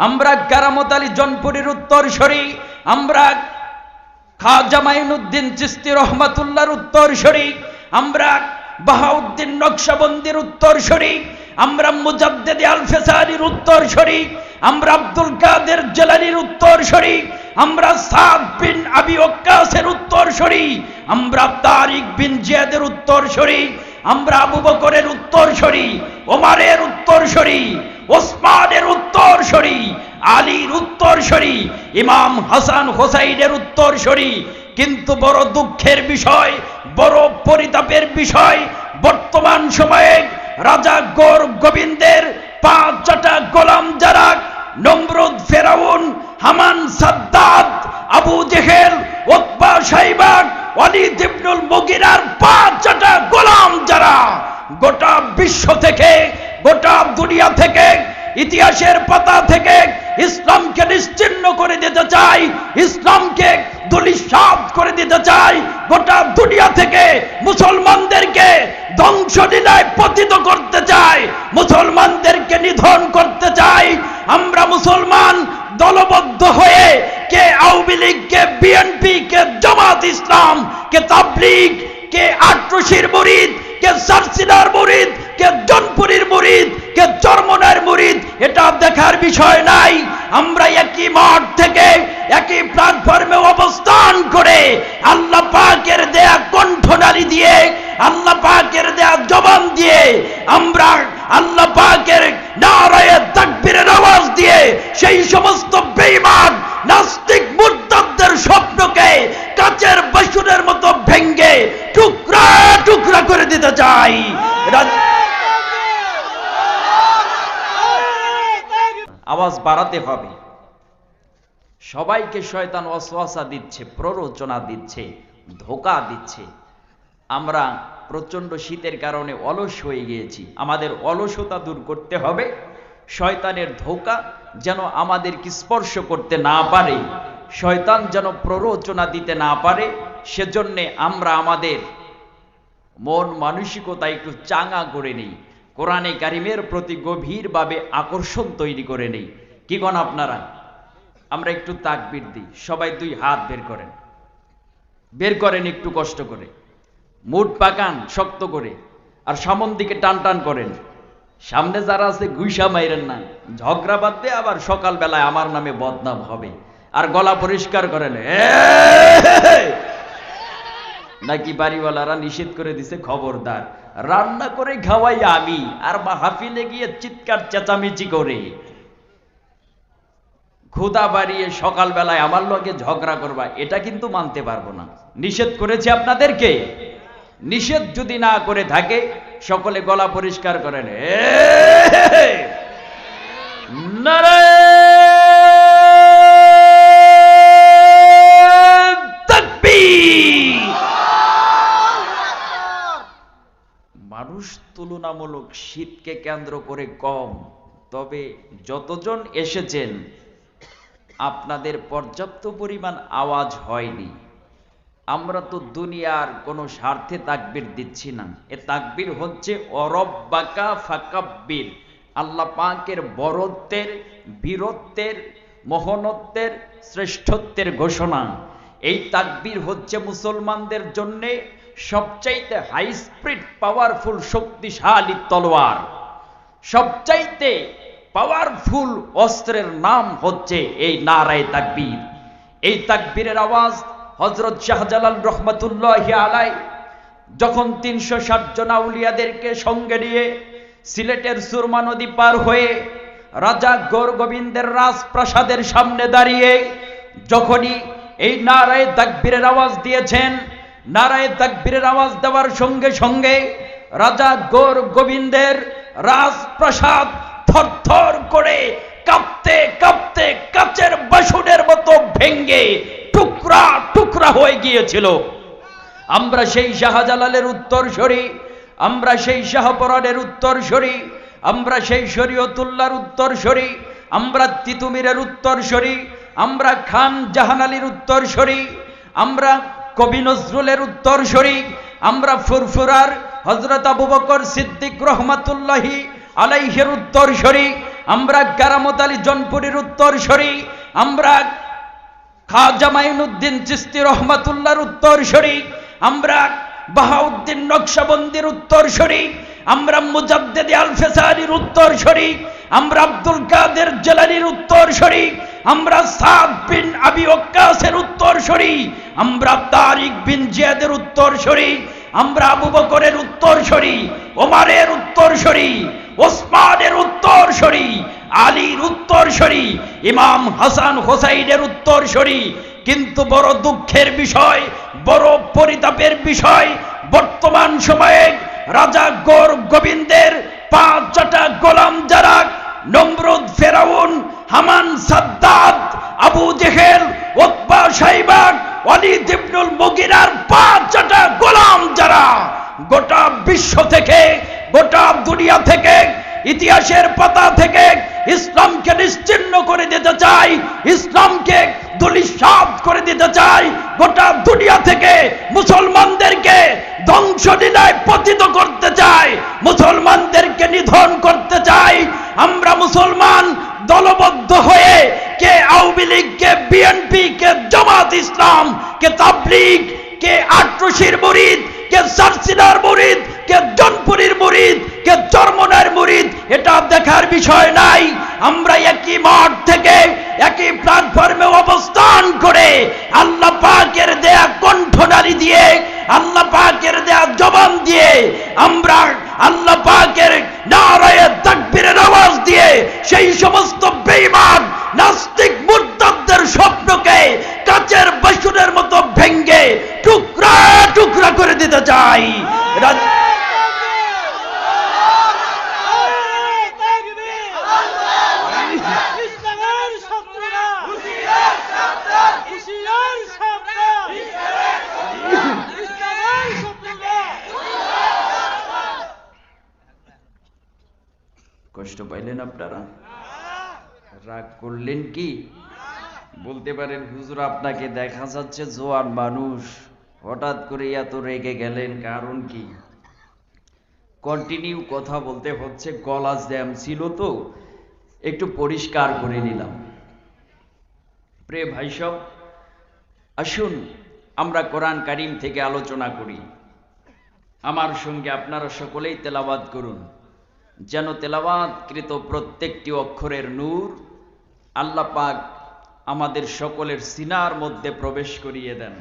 আমরা কারামত আলী জনপুরীর উত্তরসূরি, আমরা খাজা মাইনুদ্দিন চিশতি রহমাতুল্লাহর উত্তরসূরি, আমরা বাহাউদ্দিন নকশবন্দির উত্তরসূরি, আমরা মুজাদ্দিদ আল ফেসারির উত্তরসূরি, আমরা আব্দুল কাদের জিলানীর উত্তরসূরি, আমরা সাদ বিন আবি ওয়াক্কাসের উত্তরসূরি, আমরা তারিক বিন জিয়াদের উত্তরসূরি, আমরা আবু বকরের উত্তরসূরি, ওমরের উত্তরসূরি, ওসমানের উত্তরসূরি, আলীর উত্তরসূরি, ইমাম হাসান হোসাইনের উত্তরসূরি। কিন্তু বড় দুঃখের বিষয়, বড় পরিতাপের বিষয়, বর্তমান সময়ে রাজা গৌর গোবিন্দের 5টা গোলাম যারা নমরুদ, ফেরাউন, হামান, সাদ্দাত, আবু জেহেল, উতবা, শাইবা, ওয়ালিদ ইবনুল মুগিরার 5টা গোলাম যারা গোটা বিশ্ব থেকে, গোটা দুনিয়া থেকে, ইতিহাসের পাতা থেকে ইসলামকে নিশ্চিহ্ন করে দিতে চায়, ইসলামকে ধূলিসাৎ করে দিতে চায়, গোটা দুনিয়া থেকে মুসলমানদেরকে ধ্বংসলীলায় পতিত করতে চায়, মুসলমানদেরকে নিধন করতে চায়। আমরা মুসলমান দলবদ্ধ হয়ে কে আওয়ামী লীগ, কে বিএনপি, কে জামাত ইসলাম, কে তাবলীগ, কে আটরশির মুরিদ, কে সারসিনার মুরিদ, কে জনপুরীর মুরিদ, কে চরমনার মুরিদ, এটা দেখার বিষয় নাই। আমরা একই মাঠ থেকে, একই প্ল্যাটফর্মে অবস্থান করে আল্লাহ পাকের দেয়া কণ্ঠনালী দিয়ে, আল্লাহ পাকের দেয়া জবান দিয়ে, আমরা আল্লাহ পাকের নারায়ে তাকবীরের আওয়াজ দিয়ে সেই সমস্ত বেঈমান নাস্তিক মুরতাদদের স্বপ্নকে কাচের বাসুনের মতো ভেঙে টুকরা টুকরা করে দিতে চাই। আওয়াজ বাড়াতে হবে। সবাইকে শয়তান ওয়াসওয়াসা দিচ্ছে, প্ররোচনা দিচ্ছে, ধোঁকা দিচ্ছে। আমরা প্রচন্ড শীতের কারণে অলস হয়ে গিয়েছি। আমাদের অলসতা দূর করতে হবে। শয়তানের ধোঁকা যেন আমাদেরকে স্পর্শ করতে না পারে, শয়তান যেন প্ররোচনা দিতে না পারে, সেজন্যে আমরা আমাদের মন মানসিকতা একটু চাঙ্গা করে নেই, কোরআনে কারিমের প্রতি গভীরভাবে আকর্ষণ তৈরি করে নেই। কি গণ আপনারা? আমরা একটু তাকবীর দিই। সবাই 2 হাত বের করেন, বের করেন একটু কষ্ট করে, মুড পাকান শক্ত করে, আর সামন দিকে টান টান করেন। সামনে যারা আছে গুইসা মাইরেন না, ঝগড়া বাদ দিয়ে আবার সকালবেলায় আমার নামে বদনাম হবে। আর গলা পরিষ্কার করেন। নাকি বাড়িওয়ালারা নিষেধ করে দিছে, খবরদার, রান্না করে খাওয়াই আমি, আর মাহফিলে গিয়ে চিৎকার চেঁচামেচি করে ক্ষুধা বাড়িয়ে সকালবেলায় আমার লগে ঝগড়া করবা, এটা কিন্তু মানতে পারবো না। নিষেধ করেছে আপনাদেরকে। নিষেধ যদি না করে থাকে সকলে গলা পরিষ্কার করেন। নারায়ে তাকবীর। মানুষ তুলনামূলক শীতকে কেন্দ্র করে কম, তবে যতজন এসেছেন আপনাদের পর্যাপ্ত পরিমাণ আওয়াজ হয়নি। আমরা তো দুনিয়ার কোনো স্বার্থে তাকবীর দিচ্ছি না। এ তাকবীর হচ্ছে অরব্বাকা ফাকাব্বির, আল্লাহ পাকের বরত্বের, বীরত্বের, মহনত্বের, শ্রেষ্ঠত্বের ঘোষণা। এই তাকবীর হচ্ছে মুসলমানদের জন্য সবচাইতে হাই স্পিড পাওয়ারফুল শক্তিশালী তলোয়ার। সবচাইতে পাওয়ারফুল অস্ত্রের নাম হচ্ছে এই নারায়ে তাকবীর। এই তাকবীরের আওয়াজ হযরত শাহজালাল রহমাতুল্লাহি আলাইহি যখন 360 জন আউলিয়াদেরকে সঙ্গে নিয়ে সিলেটের সুরমা নদী পার হয়ে রাজা গৌর গোবিন্দের রাজপ্রাসাদের সামনে দাঁড়িয়ে যখনই এই নারায়ে তাকবীরের আওয়াজ দিয়েছেন, নারায়ে তাকবীরের আওয়াজ দেওয়ার সঙ্গে সঙ্গে রাজা গৌর গোবিন্দের রাজপ্রাসাদ থরথর করে কাঁপতে কাঁপতে কাচের বাসুনের মতো ভেঙ্গে টুকরা টুকরা হয়ে গিয়েছিল। আমরা সেই শাহজালালের উত্তরসূরি, আমরা সেই শাহপরানের উত্তরসূরি, আমরা সেই শরীয়তুল্লাহর উত্তরসূরি, আমরা তিতুমিরের উত্তরসূরি, আমরা খান জাহান আলীর উত্তরসূরি, আমরা কবি নজরুলের উত্তরসূরি, আমরা ফুরফুরার হযরত আবু বকর সিদ্দিক রহমাতুল্লাহি আলাইহির উত্তরসূরি, আমরা কারামত আলী জনপুরীর উত্তরসূরি, আমরা খাজা মাইনুদ্দিন চিশতি রহমাতুল্লাহর উত্তরসূরি, আমরা বাহাউদ্দিন নকশবন্দির উত্তরসূরি, আমরা মুজাদ্দেদ আল ফেসারির উত্তরসূরি, আমরা আব্দুল কাদের জিলানীর উত্তরসূরি, আমরা সাদ বিন আবি ওয়াক্কাসের উত্তরসূরি, আমরা তারিক বিন জিয়াদের উত্তরসূরি, আমরা আবু বকরের উত্তরসূরি, ওমরের উত্তরসূরি, ওসমানের উত্তরসূরি, আলীর উত্তরসূরি, ইমাম হাসান হোসাইনের উত্তরসূরি। কিন্তু বড় দুঃখের বিষয়, বড় পরিতাপের বিষয়, বর্তমান সময়ে রাজা গৌর গোবিন্দের 5টা গোলাম যারা নমরুদ, ফেরাউন, হামান, সাদ্দাত, আবু জেহেল, উতবা, শাইবা, ওয়ালিদ ইবনুল মুগিরার 5টা গোলাম যারা গোটা বিশ্ব থেকে, গোটা দুনিয়া থেকে, ইতিহাসের পাতা থেকে ইসলামকে নিশ্চিহ্ন করে দিতে চায়, ইসলামকে ধূলিসাৎ করে দিতে চায়, গোটা দুনিয়া থেকে মুসলমানদেরকে ধ্বংসলীলায় পতিত করতে চায়, মুসলমানদেরকে নিধন করতে চায়। আমরা মুসলমান দলবদ্ধ হয়ে কে আওয়ামী লীগ, কে বিএনপি, কে জামাত ইসলাম, কে তাবলীগ, কে আটরশির মুরিদ, কে সারসিনার মুরিদ, কে জনপুরীর মুরিদ, কে চরমনার মুরিদ, এটা দেখার বিষয় নাই। আমরা একই মাঠ থেকে একই প্ল্যাটফর্মে অবস্থান করে আল্লাহ পাকের দেয়া কণ্ঠনালী দিয়ে, আল্লাহ পাকের দেয়া জবান দিয়ে, আমরা আল্লাহ পাকের নারায়ে তাকবীরের আওয়াজ দিয়ে সেই সমস্ত বেঈমান নাস্তিক মুরতাদদের স্বপ্নকে কাচের বাসুনের মতো ভেঙে টুকরা টুকরা করে দিতে চাই। কষ্ট পাইলেন আপনারা? রাগ করলেন কি? বলতে পারেন হুজুর আপনাকে দেখা যাচ্ছে জোয়ান মানুষ, হঠাৎ করে এত রেগে গেলেন, কারণ কি? কন্টিনিউ কথা বলতে হচ্ছে, গলা জ্যাম ছিল তো, একটু পরিষ্কার করে নিলাম। প্রিয় ভাই সব, আসুন আমরা কোরআন কারীম থেকে আলোচনা করি। আমার সঙ্গে আপনারা সকলেই তেলাওয়াত করুন, যেন তেলাওয়াতকৃত প্রত্যেকটি অক্ষরের নূর আল্লাহ পাক আমাদের সকলের সিনার মধ্যে প্রবেশ করিয়ে দেন।